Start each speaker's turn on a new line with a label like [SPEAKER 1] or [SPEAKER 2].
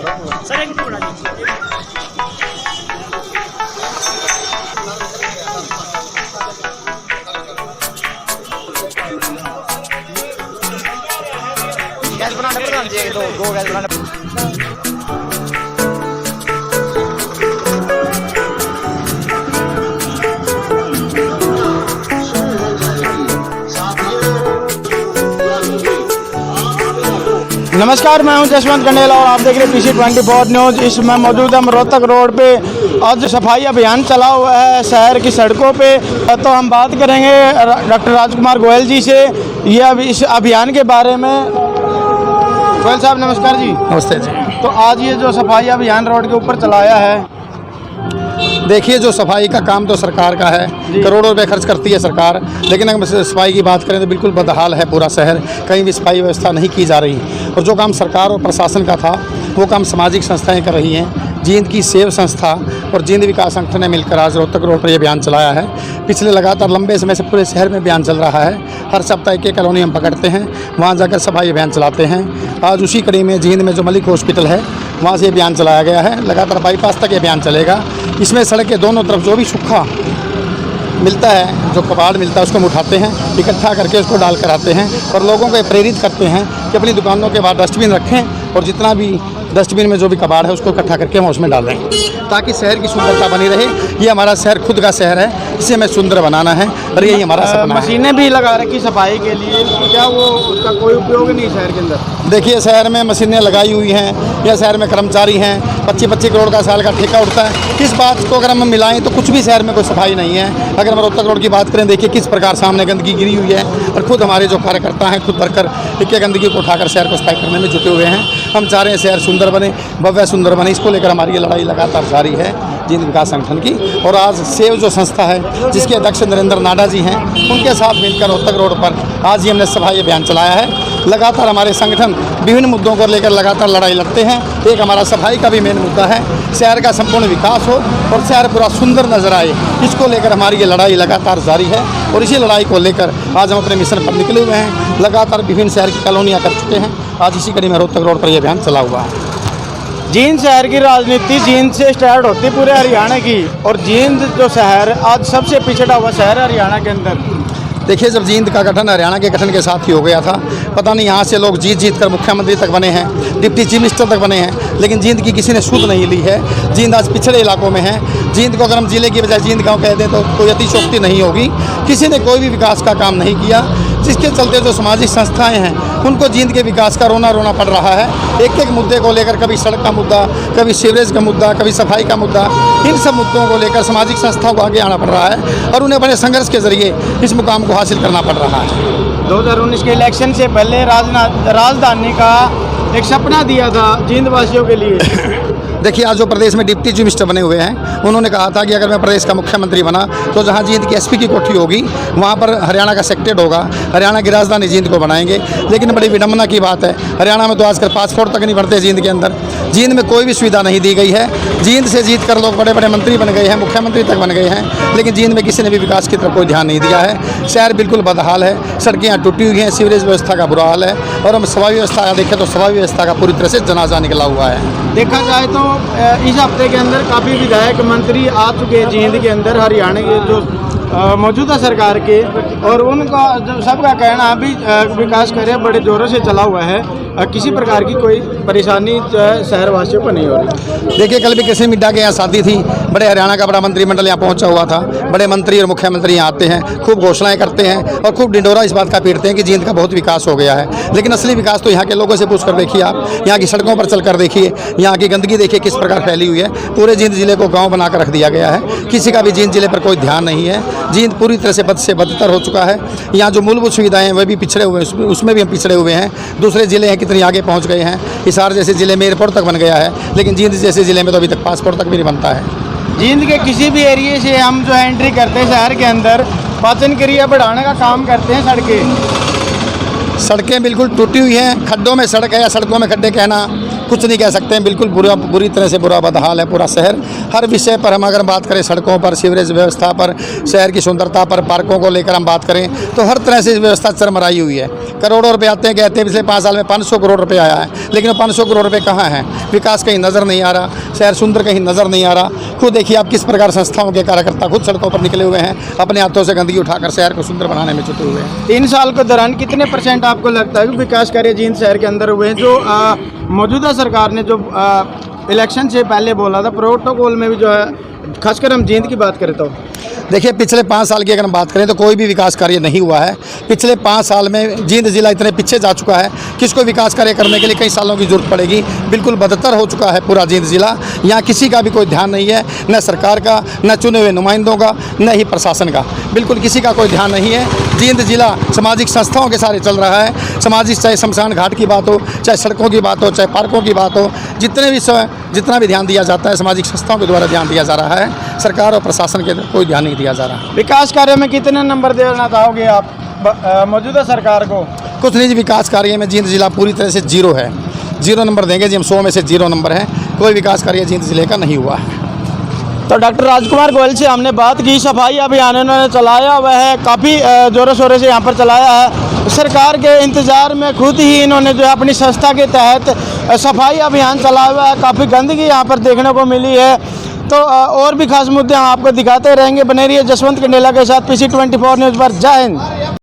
[SPEAKER 1] Sir एक minute बना दीजिए। गैस बनाने पर दीजिए, दो गैस बनाने।
[SPEAKER 2] नमस्कार, मैं हूं जसवंत कंडेला और आप देख रहे हैं PC24 न्यूज़। इसमें मौजूद हम रोहतक रोड पे। आज सफाई अभियान चला हुआ है शहर की सड़कों पे। तो हम बात करेंगे डॉक्टर राजकुमार गोयल जी से ये अब इस अभियान के बारे में। गोयल साहब नमस्कार जी।
[SPEAKER 3] नमस्ते जी।
[SPEAKER 2] तो आज ये जो सफाई अभियान रोड के ऊपर चलाया है,
[SPEAKER 3] देखिए जो सफाई का काम तो सरकार का है, करोड़ों रुपए खर्च करती है सरकार, लेकिन अगर सफाई की बात करें तो बिल्कुल बदहाल है पूरा शहर। कहीं भी सफाई व्यवस्था नहीं की जा रही और जो काम सरकार और प्रशासन का था वो काम सामाजिक संस्थाएं कर रही हैं। जींद की सेव संस्था और जींद विकास संगठन ने मिलकर आज रोहतक रोड पर यह अभियान चलाया है। पिछले लगातार लंबे समय से पूरे शहर में अभियान चल रहा है। हर सप्ताह एक कॉलोनी हम पकड़ते हैं, वहाँ जाकर सफाई अभियान चलाते हैं। आज उसी कड़ी में जींद में जो मलिक हॉस्पिटल है वहाँ से अभियान चलाया गया है। लगातार बाईपास तक अभियान चलेगा। इसमें सड़क के दोनों तरफ जो भी सूखा मिलता है, जो कबाड़ मिलता है, उसको हम उठाते हैं, इकट्ठा करके उसको डाल कर आते हैं और लोगों को प्रेरित करते हैं कि अपनी दुकानों के बाद डस्टबिन रखें और जितना भी डस्टबिन में जो भी कबाड़ है उसको इकट्ठा करके हम उसमें डालें ताकि शहर की सुंदरता बनी रहे। ये हमारा शहर खुद का शहर है, इसे हमें सुंदर बनाना है और यही हमारा सपना है।
[SPEAKER 2] मशीनें भी लगा रखी सफाई के लिए, क्या वो उसका कोई उपयोग नहीं शहर के अंदर?
[SPEAKER 3] देखिए शहर में मशीनें लगाई हुई हैं या शहर में कर्मचारी हैं, 25-25 करोड़ का साल का ठेका उठता है। इस बात को अगर हम मिलाएं तो कुछ भी शहर में कोई सफाई नहीं है। अगर हम रोहतक रोड की बात करें, देखिए किस प्रकार सामने गंदगी गिरी हुई है और खुद हमारे जो कार्यकर्ता हैं खुद भरकर एक गंदगी को उठाकर शहर को सफाई करने में जुटे हुए हैं। हम चाह रहे हैं शहर सुंदर बने, भव्य सुंदर बने। इसको लेकर हमारी ये लड़ाई लगातार जारी है जींद विकास संगठन की। और आज सेव जो संस्था है जिसके अध्यक्ष नरेंद्र नाडा जी हैं, उनके साथ मिलकर रोहतक रोड पर आज ही हमने सफाई अभियान चलाया है। लगातार हमारे संगठन विभिन्न मुद्दों को लेकर लगातार लड़ाई लड़ते हैं। एक हमारा सफाई का भी मेन मुद्दा है, शहर का संपूर्ण विकास हो और शहर पूरा सुंदर नजर आए। इसको लेकर हमारी ये लड़ाई लगातार जारी है और इसी लड़ाई को लेकर आज हम अपने मिशन पर निकले हुए हैं। लगातार विभिन्न शहर की कॉलोनियाँ कर चुके हैं। आज इसी कड़ी में रोहतक रोड पर यह अभियान चला हुआ है।
[SPEAKER 2] जींद शहर की राजनीति जींद से स्टार्ट होती पूरे हरियाणा की, और जींद जो शहर आज सबसे पिछड़ा हुआ शहर है हरियाणा के अंदर।
[SPEAKER 3] देखिए जब जींद का गठन हरियाणा के गठन के साथ ही हो गया था, पता नहीं यहाँ से लोग जीत कर मुख्यमंत्री तक बने हैं, डिप्टी चीफ मिनिस्टर तक बने हैं, लेकिन जींद की किसी ने सुध नहीं ली है। जींद आज पिछड़े इलाकों में है। जींद को अगर हम जिले की बजाय जींद गांव कह दें तो कोई अतिशोक्ति नहीं होगी। किसी ने कोई भी विकास का काम नहीं किया, जिसके चलते जो सामाजिक संस्थाएं हैं उनको जींद के विकास का रोना रोना पड़ रहा है। एक एक मुद्दे को लेकर, कभी सड़क का मुद्दा, कभी सीवरेज का मुद्दा, कभी सफाई का मुद्दा, इन सब मुद्दों को लेकर सामाजिक संस्थाओं को आगे आना पड़ रहा है और उन्हें अपने संघर्ष के जरिए इस मुकाम को हासिल करना पड़ रहा है।
[SPEAKER 2] 2019 के इलेक्शन से पहले राजधानी का एक सपना दिया था जींद वासियों के लिए।
[SPEAKER 3] देखिए आज जो प्रदेश में डिप्टी चीफ मिनिस्टर बने हुए हैं, उन्होंने कहा था कि अगर मैं प्रदेश का मुख्यमंत्री बना तो जहां जींद की SP की कोठी होगी वहां पर हरियाणा का सेक्रेटेरिएट होगा, हरियाणा की राजधानी जींद को बनाएंगे। लेकिन बड़ी विडम्बना की बात है, हरियाणा में तो आजकल पासपोर्ट तक नहीं बढ़ते जींद के अंदर। जींद में कोई भी सुविधा नहीं दी गई है। जींद से जीत कर लोग बड़े बड़े मंत्री बन गए हैं, मुख्यमंत्री तक बन गए हैं, लेकिन जींद में किसी ने भी विकास की तरफ कोई ध्यान नहीं दिया है। शहर बिल्कुल बदहाल है, सड़कें यहाँ टूटी हुई हैं, सीवरेज व्यवस्था का बुरा हाल है और हम सफाई व्यवस्था का देखें तो सफाई व्यवस्था का पूरी तरह से जनाजा निकला हुआ है।
[SPEAKER 2] देखा जाए तो इस हफ्ते के अंदर काफ़ी विधायक मंत्री आ चुके हैं जींद के अंदर हरियाणा के जो मौजूदा सरकार के, और उनका जो सबका कहना अभी विकास कार्य बड़े ज़ोरों से चला हुआ है। किसी प्रकार की कोई परेशानी शहरवासियों को नहीं हो रही।
[SPEAKER 3] देखिए कल भी कृषि मिड्डा के यहाँ शादी थी, बड़े हरियाणा का बड़ा मंत्रिमंडल यहाँ पहुँचा हुआ था। बड़े मंत्री और मुख्यमंत्री यहाँ आते हैं, खूब घोषणाएं करते हैं और खूब डिंडोरा इस बात का पीटते हैं कि जींद का बहुत विकास हो गया है। लेकिन असली विकास तो यहाँ के लोगों से पूछ कर देखिए, आप यहाँ की सड़कों पर चल कर देखिए, यहाँ की गंदगी देखिए किस प्रकार फैली हुई है। पूरे जींद जिले को गाँव बनाकर रख दिया गया है, किसी का भी जींद जिले पर कोई ध्यान नहीं है। जींद पूरी तरह से बदतर हो चुका है। यहाँ जो मूलभूत सुविधाएं हैं वह भी पिछड़े हुए हैं, उसमें भी हम पिछड़े हुए हैं। दूसरे जिले हैं कितनी आगे पहुँच गए हैं। हिसार जैसे जिले में एयरपोर्ट तक बन गया है, लेकिन जींद जैसे जिले में तो अभी तक पासपोर्ट तक भी नहीं बनता है।
[SPEAKER 2] जींद के किसी भी एरिए से हम जो एंट्री करते हैं शहर के अंदर, पाचन क्रिया बढ़ाने का काम करते हैं। सड़कें
[SPEAKER 3] बिल्कुल टूटी हुई हैं, खड्डों में सड़क है या सड़कों में खड्डे कहना कुछ नहीं कह सकते हैं। बिल्कुल बुरी तरह से बुरा बदहाल है पूरा शहर। हर विषय पर हम अगर बात करें, सड़कों पर, सीवरेज व्यवस्था पर, शहर की सुंदरता पर, पार्कों को लेकर हम बात करें तो हर तरह से व्यवस्था चरमराई हुई है। करोड़ों रुपए आते हैं, कहते हैं पिछले 5 साल में 500 करोड़ रुपए आया है, लेकिन वो 500 करोड़ रुपए कहाँ हैं? विकास कहीं नज़र नहीं आ रहा, शहर सुंदर कहीं नज़र नहीं आ रहा। खुद देखिए आप किस प्रकार संस्थाओं के कार्यकर्ता खुद सड़कों पर निकले हुए हैं, अपने हाथों से गंदगी उठाकर शहर को सुंदर बनाने में जुटे हुए हैं।
[SPEAKER 2] 3 साल के दौरान कितने % आपको लगता है कि विकास कार्य जींद शहर के अंदर हुए हैं? जो मौजूदा सरकार ने जो इलेक्शन से पहले बोला था, प्रोटोकॉल में भी जो है, खासकर हम जींद की बात करें तो
[SPEAKER 3] देखिए पिछले 5 साल की अगर हम बात करें तो कोई भी विकास कार्य नहीं हुआ है। पिछले 5 साल में जींद जिला इतने पीछे जा चुका है, किसको विकास कार्य करने के लिए कई सालों की जरूरत पड़ेगी। बिल्कुल बदतर हो चुका है पूरा जींद जिला। यहाँ किसी का भी कोई ध्यान नहीं है, न सरकार का, न चुने हुए नुमाइंदों का, न ही प्रशासन का। बिल्कुल किसी का कोई ध्यान नहीं है। जींद जिला सामाजिक संस्थाओं के सारे चल रहा है। सामाजिक, चाहे शमशान घाट की बात हो, चाहे सड़कों की बात हो, चाहे पार्कों की बात हो, जितना भी ध्यान दिया जाता है सामाजिक संस्थाओं के द्वारा ध्यान दिया जा रहा है। सरकार और प्रशासन के कोई ध्यान नहीं दिया जा रहा।
[SPEAKER 2] विकास कार्य में कितने नंबर देना चाहोगे आप मौजूदा सरकार को?
[SPEAKER 3] कुछ नहीं जी, विकास कार्य में जींद जिला पूरी तरह से 0 है। 0 नंबर देंगे जी हम। 100 में से 0 नंबर है। कोई विकास कार्य जींद जिले का नहीं हुआ है।
[SPEAKER 2] तो डॉक्टर राजकुमार गोयल से हमने बात की। सफाई अभियान इन्होंने चलाया हुआ है, काफ़ी ज़ोरों शोरों से यहाँ पर चलाया है। सरकार के इंतज़ार में खुद ही इन्होंने जो है अपनी संस्था के तहत सफाई अभियान चलाया हुआ है। काफ़ी गंदगी यहाँ पर देखने को मिली है। तो और भी खास मुद्दे हम आपको दिखाते रहेंगे। बने रहिए जसवंत कंडेला के साथ, PC 24 न्यूज़ पर। जय हिंद।